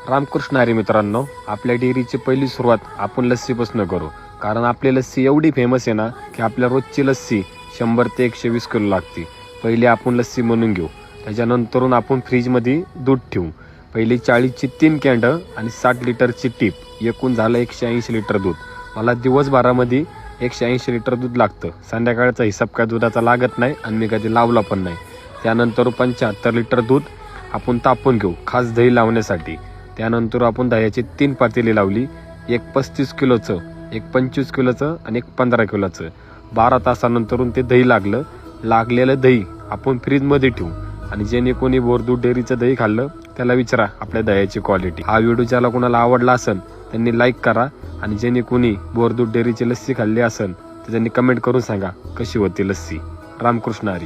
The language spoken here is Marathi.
रामकृष्ण हरी मित्रांनो, आपल्या डेअरीची पहिली सुरुवात आपण लस्सीपासून करू. कारण आपली लस्सी एवढी फेमस आहे ना की आपल्या रोजची लस्सी 100 ते 120 किलो लागते. पहिले आपण लस्सी बनवून घेऊ, त्याच्यानंतरून आपण फ्रीजमध्ये दूध ठेवू. पहिली 40ची 3 कॅन्ड आणि 60 लिटरची टीप, एकूण झालं 180 लिटर दूध. मला दिवसभरामध्ये 180 लिटर दूध लागतं. संध्याकाळचा हिसाब काय दुधाचा लागत नाही आणि मी कधी लावला पण नाही. त्यानंतर 75 लिटर दूध आपण तापवून घेऊ खास दही लावण्यासाठी. त्यानंतर आपण दह्याची 3 पातेली लावली, एक 35 किलोचं, एक 25 किलोचं आणि एक 15 किलोचं. 12 तासानंतरून ते दही लागलेलं दही आपण फ्रीजमध्ये ठेवू. आणि ज्याने कोणी बोरदूध डेअरीचं दही खाल्लं त्याला विचारा आपल्या दह्याची क्वालिटी. हा व्हिडिओ ज्याला कोणाला आवडला असेल त्यांनी लाईक करा, आणि ज्याने कोणी बोरदूध डेअरीची लस्सी खाल्ली असेल तर त्यांनी कमेंट करून सांगा कशी होती लस्सी. रामकृष्ण हरी.